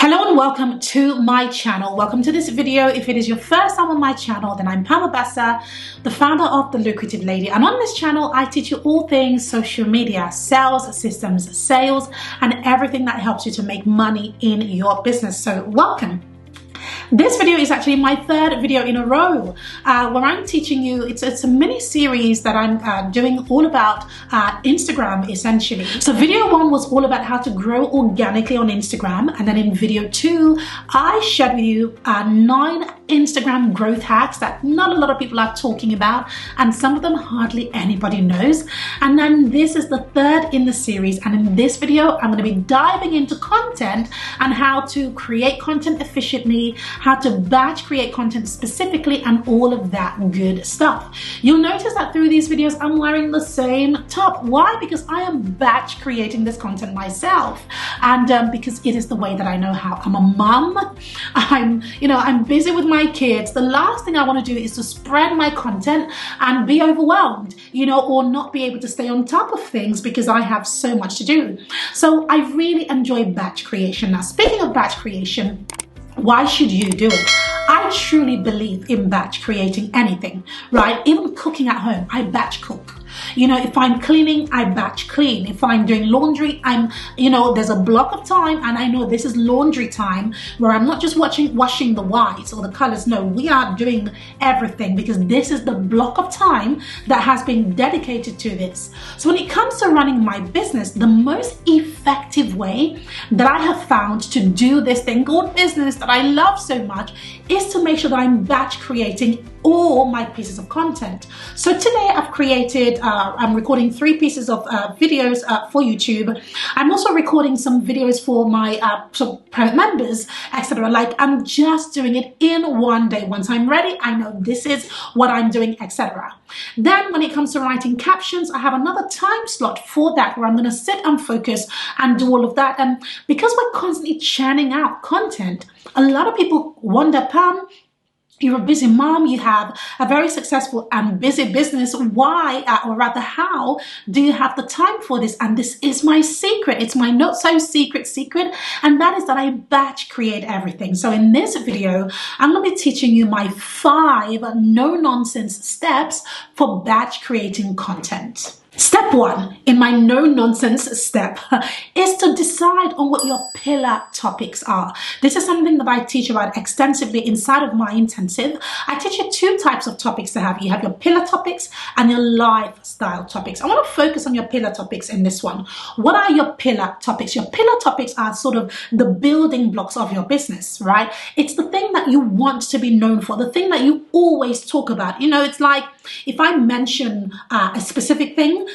Hello and welcome to my channel. Welcome to this video. If it is your first time on my channel, then I'm Pam Abassa, the founder of The Lucrative Lady. And on this channel, I teach you all things social media, sales systems, sales, and everything that helps you to make money in your business. So welcome. This video is actually my third video in a row where I'm teaching you, it's a mini series that I'm doing all about Instagram essentially. So video one was all about how to grow organically on Instagram, and then in video two I shared with you 9 Instagram growth hacks that not a lot of people are talking about, and some of them hardly anybody knows. And then this is the third in the series, and in this video I'm going to be diving into content and how to create content efficiently, how to batch create content specifically, and all of that good stuff. You'll notice that through these videos I'm wearing the same top. Why? Because I am batch creating this content myself, and because it is the way that I know how. I'm a mom, I'm busy with my kids. The last thing I want to do is to spread my content and be overwhelmed, or not be able to stay on top of things because I have so much to do. So I really enjoy batch creation. Now, speaking of batch creation, why should you do it? I truly believe in batch creating anything, right? Even cooking at home, I batch cook. If I'm cleaning, I batch clean. If I'm doing laundry, there's a block of time, and I know this is laundry time where I'm not just washing the whites or the colors. No, we are doing everything because this is the block of time that has been dedicated to this. So when it comes to running my business, the most effective way that I have found to do this thing called business that I love so much is to make sure that I'm batch creating all my pieces of content. So today I've created, I'm recording 3 pieces of videos for YouTube. I'm also recording some videos for my private members, etc. Like, I'm just doing it in one day. Once I'm ready, I know this is what I'm doing, etc. Then when it comes to writing captions, I have another time slot for that where I'm going to sit and focus and do all of that. And because we're constantly churning out content, a lot of people wonder, Pam, you're a busy mom, you have a very successful and busy business. Why, or rather how, do you have the time for this? And this is my secret. It's my not so secret, and that is that I batch create everything. So in this video, I'm going to be teaching you my 5 no-nonsense steps for batch creating content. Step 1 in my no-nonsense step is to decide on what your pillar topics are. This is something that I teach about extensively inside of my intensive. I teach you 2 types of topics to have. You have your pillar topics and your lifestyle topics. I want to focus on your pillar topics in this one. What are your pillar topics? Your pillar topics are sort of the building blocks of your business, right? It's the thing that you want to be known for, the thing that you always talk about. It's like if I mention a specific thing,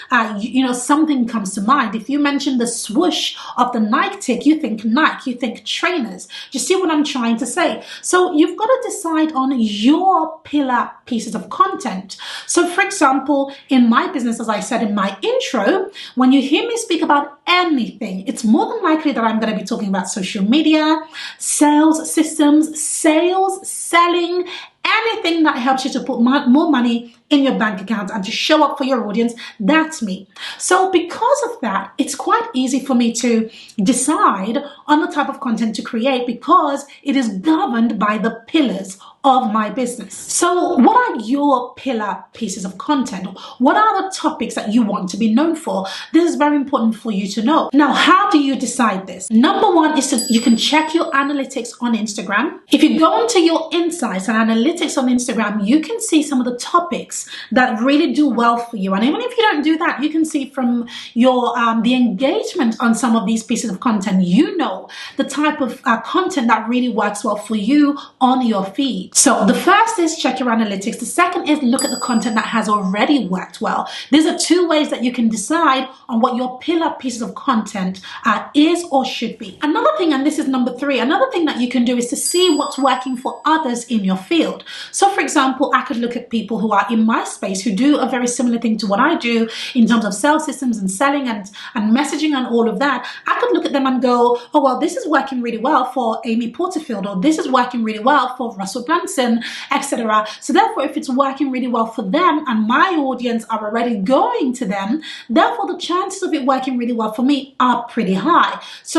something comes to mind. If you mention the swoosh of the Nike tick, you think Nike, you think trainers. Do you see what I'm trying to say? So you've got to decide on your pillar pieces of content. So for example, in my business, as I said in my intro, when you hear me speak about anything, it's more than likely that I'm going to be talking about social media, sales systems, sales, selling, anything that helps you to put more money in your bank account and to show up for your audience. That's me. So because of that, it's quite easy for me to decide on the type of content to create because it is governed by the pillars of my business. So what are your pillar pieces of content? What are the topics that you want to be known for? This is very important for you to know. Now, how do you decide this? Number 1 is you can check your analytics on Instagram. If you go into your insights and analytics on Instagram, you can see some of the topics that really do well for you. And even if you don't do that, you can see from your the engagement on some of these pieces of content, the type of content that really works well for you on your feed. So the first is check your analytics. The second is look at the content that has already worked well. These are 2 ways that you can decide on what your pillar pieces of content is or should be. Another thing, and this is number 3, another thing that you can do is to see what's working for others in your field. So for example, I could look at people who are in my space who do a very similar thing to what I do in terms of sales systems and selling and messaging and all of that, I could look at them and go, oh, well, this is working really well for Amy Porterfield, or this is working really well for Russell Brunson, etc. So therefore, if it's working really well for them and my audience are already going to them, therefore the chances of it working really well for me are pretty high. So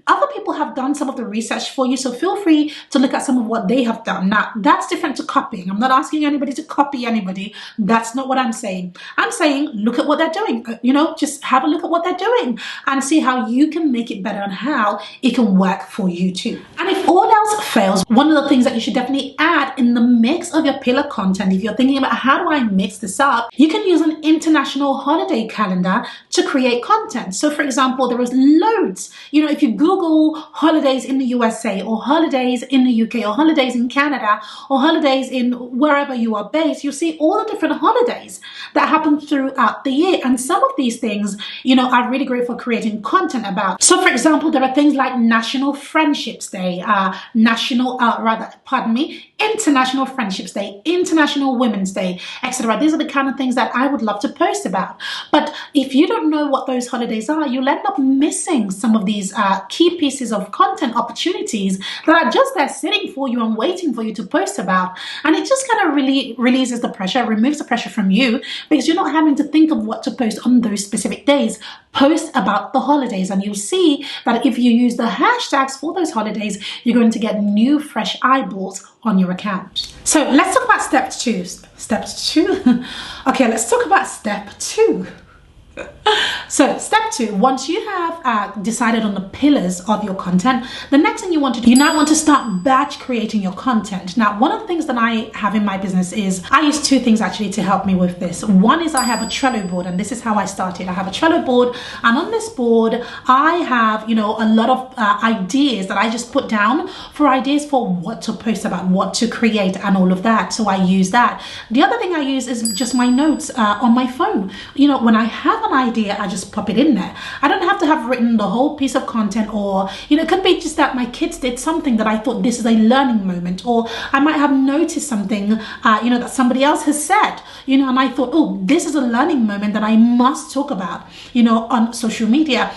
other people have done some of the research for you, so feel free to look at some of what they have done. Now, that's different to copying. I'm not asking anybody to copy anybody. That's not what I'm saying. I'm saying look at what they're doing. Just have a look at what they're doing and see how you can make it better and how it can work for you too. And if all else fails, one of the things that you should definitely add in the mix of your pillar content, if you're thinking about how do I mix this up, you can use an international holiday calendar to create content. So for example, there is loads, if you Google holidays in the USA or holidays in the UK or holidays in Canada or holidays in wherever you are based, you'll see all the different holidays that happen throughout the year. And some of these things, are really great for creating content about. So for example, there are things like National Friendships Day, International Friendships Day, International Women's Day, etc. These are the kind of things that I would love to post about. But if you don't know what those holidays are, you'll end up missing some of these key pieces of content opportunities that are just there sitting for you and waiting for you to post about. And it just kind of really releases the pressure, removes the pressure from you, because you're not having to think of what to post on those specific days. Post about the holidays, and you'll see that if you use the hashtags for those holidays, you're going to get new fresh eyeballs on your account. So let's talk about step two. Okay, let's talk about step two. So step two, once you have decided on the pillars of your content, the next thing you want to do, you now want to start batch creating your content. Now, one of the things that I have in my business is I use two things actually to help me with this. One is I have a Trello board, and this is how I started. I have a Trello board, and on this board, I have, a lot of ideas that I just put down for ideas for what to post about, what to create, and all of that. So I use that. The other thing I use is just my notes on my phone. When I have an idea, I just pop it in there. I don't have to have written the whole piece of content, or it could be just that my kids did something that I thought this is a learning moment, or I might have noticed something that somebody else has said, and I thought, oh, this is a learning moment that I must talk about on social media.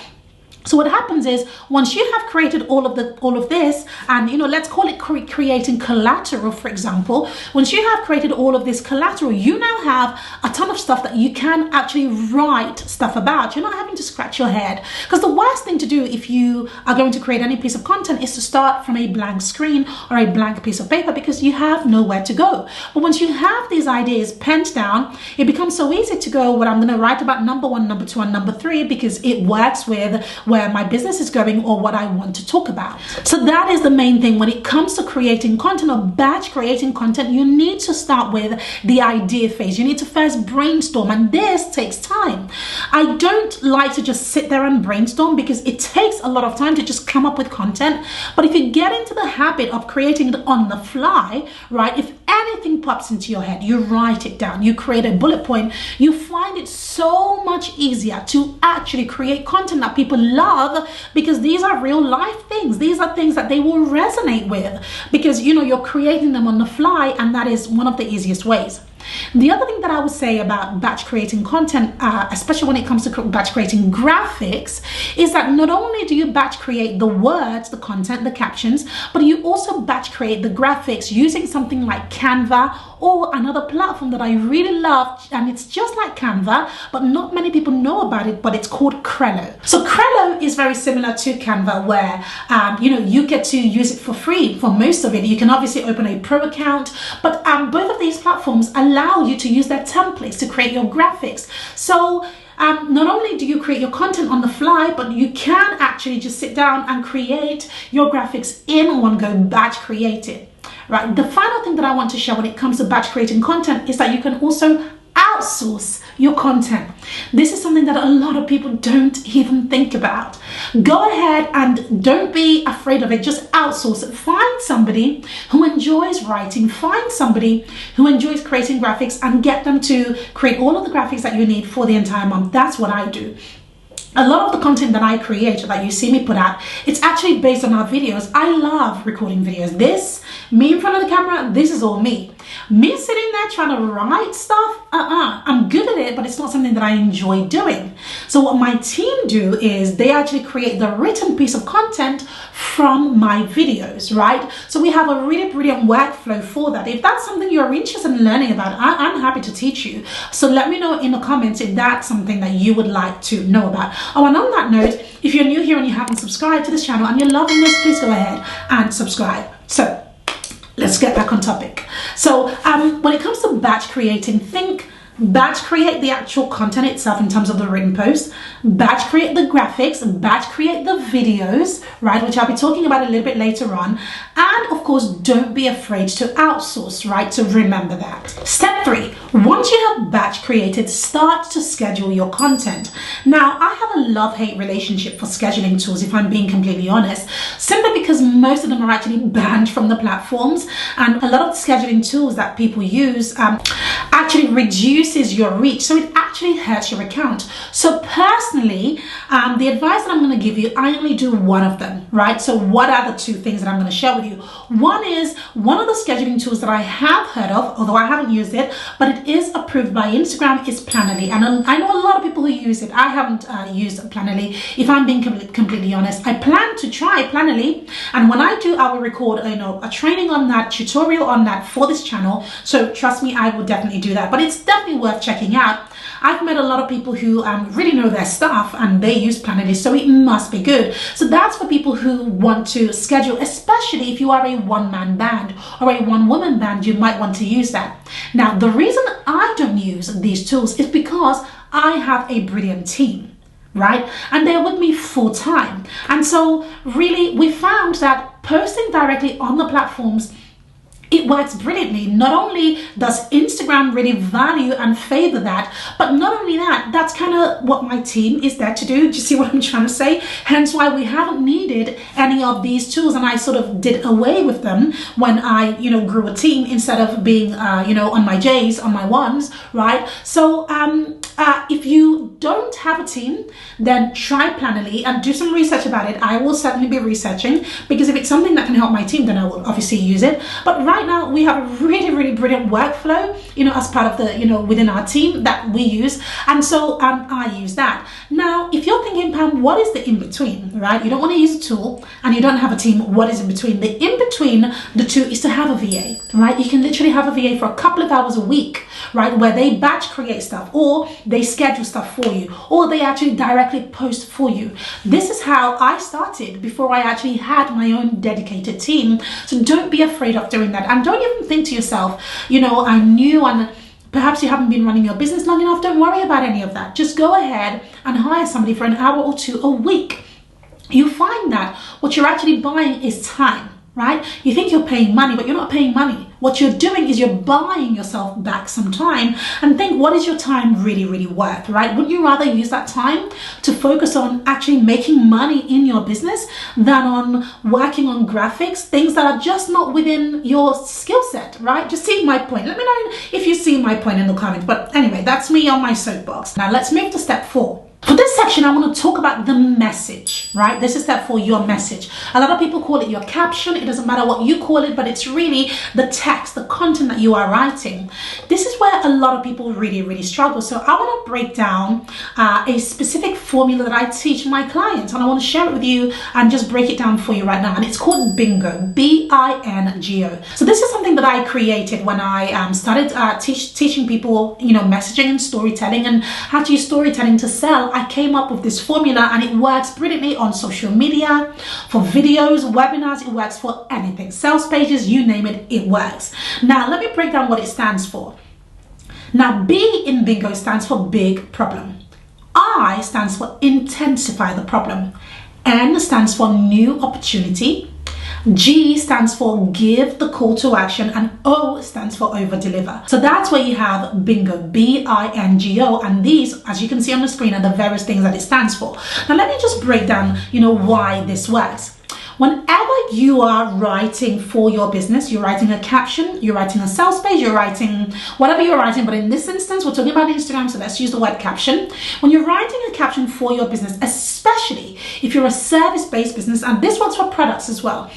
So what happens is, once you have created all of this, and let's call it creating collateral, for example. Once you have created all of this collateral, you now have a ton of stuff that you can actually write stuff about. You're not having to scratch your head, because the worst thing to do if you are going to create any piece of content is to start from a blank screen or a blank piece of paper, because you have nowhere to go. But once you have these ideas penned down, it becomes so easy to go, well, I'm going to write about number 1, number 2, and number 3, because it works with where my business is going or what I want to talk about. So that is the main thing when it comes to creating content or batch creating content. You need to start with the idea phase. You need to first brainstorm, and this takes time. I don't like to just sit there and brainstorm, because it takes a lot of time to just come up with content. But if you get into the habit of creating it on the fly, right, if anything pops into your head, you write it down, you create a bullet point, you find it so much easier to actually create content that people love, because these are real life things. These are things that they will resonate with, because you're creating them on the fly, and that is one of the easiest ways. The other thing that I would say about batch creating content, especially when it comes to batch creating graphics, is that not only do you batch create the words, the content, the captions, but you also batch create the graphics using something like Canva or another platform that I really love, and it's just like Canva, but not many people know about it, but it's called Crello. So Crello is very similar to Canva, where you get to use it for free for most of it. You can obviously open a pro account, but both of these platforms allow you to use their templates to create your graphics. So not only do you create your content on the fly, but you can actually just sit down and create your graphics in one go, batch create it. Right. The final thing that I want to share when it comes to batch creating content is that you can also outsource your content. This is something that a lot of people don't even think about. Go ahead and don't be afraid of it. Just outsource it. Find somebody who enjoys writing. Find somebody who enjoys creating graphics, and get them to create all of the graphics that you need for the entire month. That's what I do. A lot of the content that I create, that you see me put out, it's actually based on our videos. I love recording videos. Me in front of the camera, this is all me. Me sitting there trying to write stuff, I'm good at it, but it's not something that I enjoy doing. So what my team do is they actually create the written piece of content from my videos, right? So we have a really brilliant workflow for that. If that's something you're interested in learning about, I'm happy to teach you. So let me know in the comments if that's something that you would like to know about. Oh, and on that note, if you're new here and you haven't subscribed to this channel and you're loving this, please go ahead and subscribe. So let's get back on topic. So when it comes to batch creating, think batch create the actual content itself in terms of the written post, batch create the graphics, batch create the videos, right, which I'll be talking about a little bit later on. And of course, don't be afraid to outsource, right? So remember that. Step 3, once you have batch created, start to schedule your content. Now, I have a love-hate relationship for scheduling tools, if I'm being completely honest, simply because most of them are actually banned from the platforms, and a lot of the scheduling tools that people use actually reduces your reach, so it actually hurts your account. So personally, the advice that I'm going to give you, I only do one of them, right? So what are the 2 things that I'm going to share with you? One is one of the scheduling tools that I have heard of, although I haven't used it, but it is approved by Instagram, is Planoly. And I know a lot of people who use it. I haven't used Planoly, if I'm being completely honest. I plan to try Planoly, and when I do, I will record a training on that, tutorial on that for this channel. So trust me, I will definitely do that, but it's definitely worth checking out. I've met a lot of people who really know their stuff and they use Planoly, so it must be good. So that's for people who want to schedule, especially if you are a one-man band or a one-woman band, you might want to use that. Now, the reason I don't use these tools is because I have a brilliant team, right? And they're with me full time. And so really, we found that posting directly on the platforms, it works brilliantly. Not only does Instagram really value and favor that, but not only that, that's kind of what my team is there to do. Do you see what I'm trying to say? Hence why we haven't needed any of these tools, and I sort of did away with them when I, grew a team instead of being, on my J's, on my ones, right? So if you don't have a team, then try Planoly and do some research about it. I will certainly be researching, because if it's something that can help my team, then I will obviously use it. But right now we have a really, really brilliant workflow, as part of the, within our team that we use. And so I use that. Now, if you're thinking, Pam, what is the in-between, right? You don't want to use a tool and you don't have a team. What is in between? The in-between the 2 is to have a VA, right? You can literally have a VA for a couple of hours a week, right? Where they batch create stuff, or they schedule stuff for you, or they actually directly post for you. This is how I started before I actually had my own dedicated team. So don't be afraid of doing that. And don't even think to yourself, I'm new and perhaps you haven't been running your business long enough. Don't worry about any of that. Just go ahead and hire somebody for an hour or 2 a week. You find that what you're actually buying is time, right? You think you're paying money, but you're not paying money. What you're doing is you're buying yourself back some time, and think, what is your time really, really worth, right? Wouldn't you rather use that time to focus on actually making money in your business than on working on graphics, things that are just not within your skill set, right? Just see my point. Let me know if you see my point in the comments. But anyway, that's me on my soapbox. Now let's move to step 4. For this section, I want to talk about the message, right? This is step 4, your message. A lot of people call it your caption. It doesn't matter what you call it, but it's really the text, the content that you are writing. This is where a lot of people really, really struggle. So I want to break down a specific formula that I teach my clients, and I want to share it with you and just break it down for you right now. And it's called Bingo, B-I-N-G-O. So this is something that I created when I started teaching people, messaging and storytelling and how to use storytelling to sell. I came up with this formula, and it works brilliantly on social media, for videos, webinars. It works for anything, sales pages, you name it, it works. Now let me break down what it stands for. Now, B in Bingo stands for big problem. I stands for intensify the problem. N stands for new opportunity. G stands for give the call to action, and O stands for over deliver. So that's where you have Bingo, B-I-N-G-O, and these, as you can see on the screen, are the various things that it stands for. Now let me just break down, why this works. Whenever you are writing for your business, you're writing a caption, you're writing a sales page, you're writing whatever you're writing, but in this instance, we're talking about Instagram, so let's use the word caption. When you're writing a caption for your business, especially if you're a service-based business, and this one's for products as well,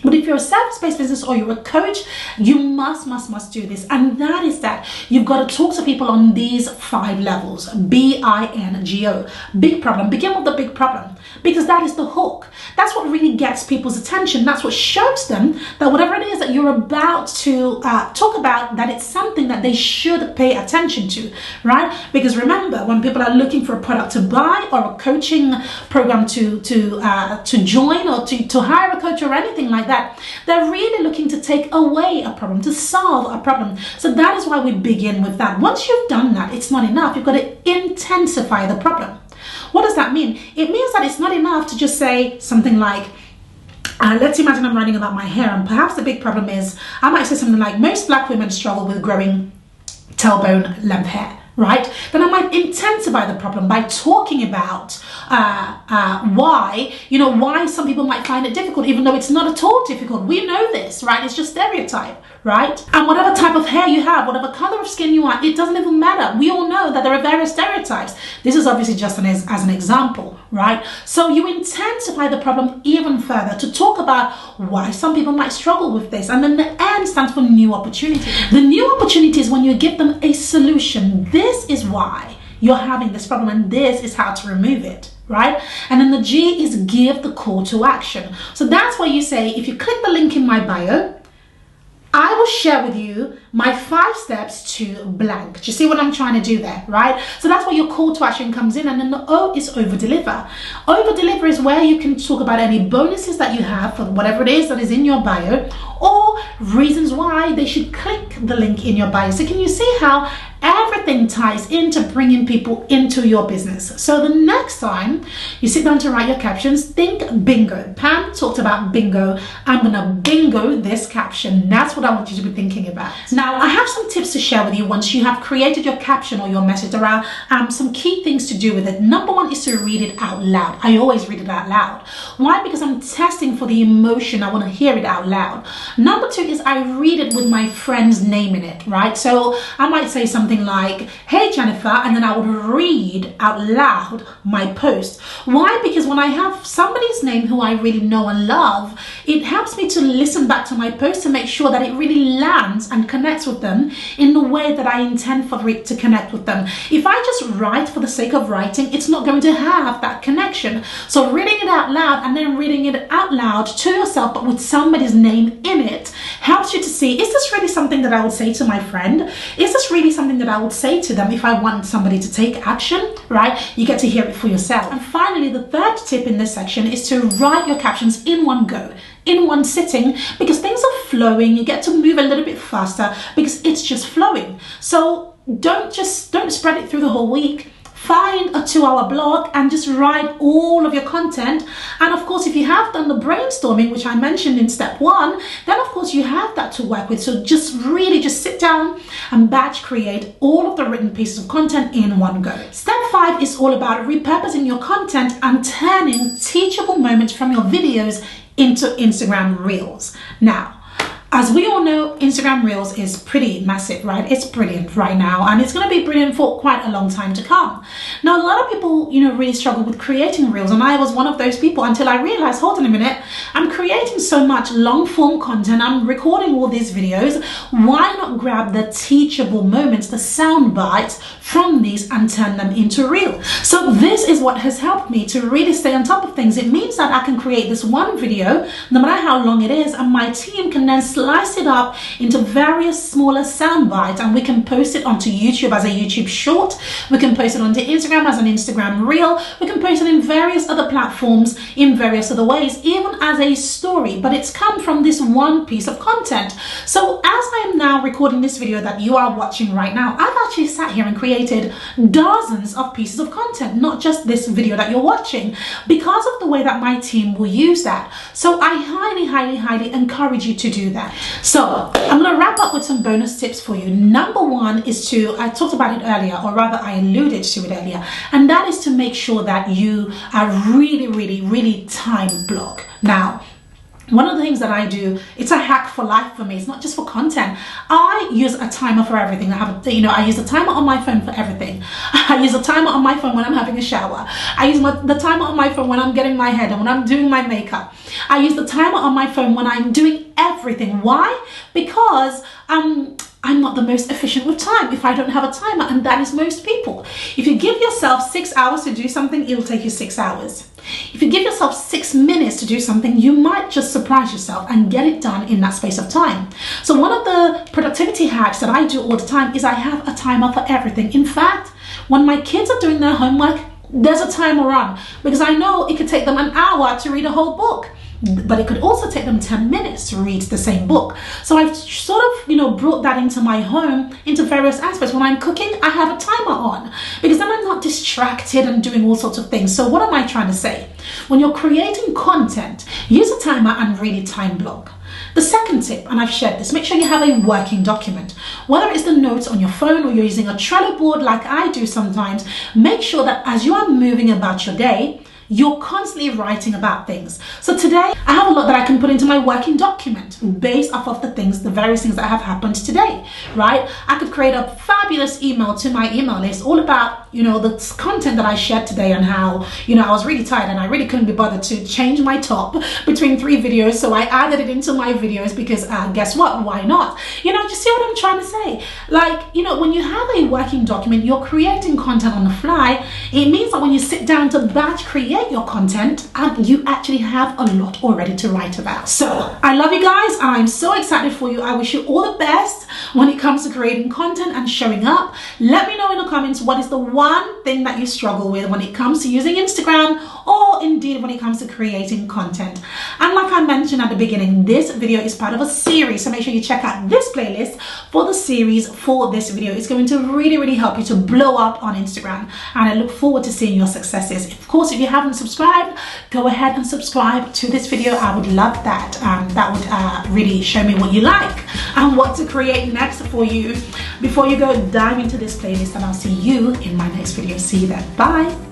But if you're a service-based business or you're a coach, you must do this. And that is that you've got to talk to people on these 5 levels. BINGO. Big problem. Begin with the big problem, because that is the hook. That's what really gets people's attention. That's what shows them that whatever it is that you're about to talk about, that it's something that they should pay attention to, right? Because remember, when people are looking for a product to buy or a coaching program to join, or to hire a coach or anything like that, they're really looking to take away a problem, to solve a problem. So that is why we begin with that. Once you've done that, it's not enough. You've got to intensify the problem. What does that mean? It means that it's not enough to just say something like, let's imagine I'm writing about my hair, and perhaps the big problem is, I might say something like, most black women struggle with growing tailbone length hair. Right? Then I might intensify the problem by talking about why some people might find it difficult, even though it's not at all difficult. We know this, right? It's just stereotype, right? And whatever type of hair you have, whatever color of skin you are, it doesn't even matter. We all know that there are various stereotypes. This is obviously just as an example, right? So you intensify the problem even further to talk about why some people might struggle with this. And then the N stands for new opportunity. The new opportunity is when you give them a solution. This is why you're having this problem, and this is how to remove it, right? And then the G is give the call to action. So that's why you say, if you click the link in my bio, I will share with you my 5 steps to blank. Do you see what I'm trying to do there, right? So that's where your call to action comes in. And then the O is over deliver. Over deliver is where you can talk about any bonuses that you have for whatever it is that is in your bio, or reasons why they should click the link in your bio. So can you see how everything ties into bringing people into your business? So the next time you sit down to write your captions, think bingo. Pam talked about bingo. I'm gonna bingo this caption. That's what I want you to be thinking about. Now, I have some tips to share with you once you have created your caption or your message. There are some key things to do with it. Number 1 is to read it out loud. I always read it out loud. Why? Because I'm testing for the emotion. I want to hear it out loud. Number 2 is I read it with my friend's name in it, right? So I might say something like, hey Jennifer, and then I would read out loud my post. Why? Because when I have somebody's name who I really know and love, it helps me to listen back to my post to make sure that it really lands and connects with them in the way that I intend for it to connect with them. If I just write for the sake of writing, it's not going to have that connection. So reading it out loud and then reading it out loud to yourself, but with somebody's name in it, helps you to see, is this really something that I would say to my friend? Is this really something that I would say to them if I want somebody to take action, right? You get to hear it for yourself. And finally, the 3rd tip in this section is to write your captions in one go, in one sitting, because things are flowing. You get to move a little bit faster because it's just flowing. So don't spread it through the whole week. Find a 2-hour block and just write all of your content. And of course, if you have done the brainstorming, which I mentioned in step 1, then of course you have that to work with. So just really just sit down and batch create all of the written pieces of content in one go. Step 5 is all about repurposing your content and turning teachable moments from your videos into Instagram Reels. Now, as we all know, Instagram Reels is pretty massive, right? It's brilliant right now, and it's going to be brilliant for quite a long time to come. Now, a lot of people, really struggle with creating Reels, and I was one of those people until I realized, hold on a minute, I'm creating so much long form content, I'm recording all these videos, why not grab the teachable moments, the sound bites from these and turn them into Reels? So this is what has helped me to really stay on top of things. It means that I can create this one video, no matter how long it is, and my team can then slice it up into various smaller sound bites, and we can post it onto YouTube as a YouTube short, we can post it onto Instagram as an Instagram reel, we can post it in various other platforms in various other ways, even as a story, but it's come from this one piece of content. So as I am now recording this video that you are watching right now, I've actually sat here and created dozens of pieces of content, not just this video that you're watching, because of the way that my team will use that. So I highly encourage you to do that. So I'm going to wrap up with some bonus tips for you. Number 1 is I talked about it earlier, or rather I alluded to it earlier, and that is to make sure that you are really time block. Now, one of the things that I do, it's a hack for life for me. It's not just for content. I use a timer for everything. I use a timer on my phone for everything. I use a timer on my phone when I'm having a shower. I use the timer on my phone when I'm getting my hair done, when I'm doing my makeup. I use the timer on my phone when I'm doing everything. Why? Because I'm not the most efficient with time if I don't have a timer, and that is most people. If you give yourself 6 hours to do something, it'll take you 6 hours. If you give yourself 6 minutes to do something, you might just surprise yourself and get it done in that space of time. So one of the productivity hacks that I do all the time is I have a timer for everything. In fact, when my kids are doing their homework, there's a timer on, because I know it could take them an hour to read a whole book, but it could also take them 10 minutes to read the same book. So I've sort of, brought that into my home, into various aspects. When I'm cooking, I have a timer on, because then I'm not distracted and doing all sorts of things. So what am I trying to say? When you're creating content, use a timer and really time block. The second tip, and I've shared this, make sure you have a working document. Whether it's the notes on your phone or you're using a Trello board like I do sometimes, make sure that as you are moving about your day, you're constantly writing about things. So today I have a lot that I can put into my working document based off of the various things that have happened today, right? I could create a fabulous email to my email list all about, the content that I shared today, and how, I was really tired and I really couldn't be bothered to change my top between 3 videos. So I added it into my videos because guess what? Why not? Just see what I'm trying to say? When you have a working document, you're creating content on the fly. It means that when you sit down to batch create your content, you actually have a lot already to write about. So I love you guys, and I'm so excited for you. I wish you all the best when it comes to creating content and showing up. Let me know in the comments what is the one thing that you struggle with when it comes to using Instagram, or indeed when it comes to creating content. And like I mentioned at the beginning, this video is part of a series, so make sure you check out this playlist for the series for this video. It's going to really help you to blow up on Instagram, and I look forward to seeing your successes. Of course, if you haven't subscribed, go ahead and subscribe to this video. I would love that. That would really show me what you like and what to create next for you. Before you go, dive into this playlist, and I'll see you in my next video. See you then. Bye.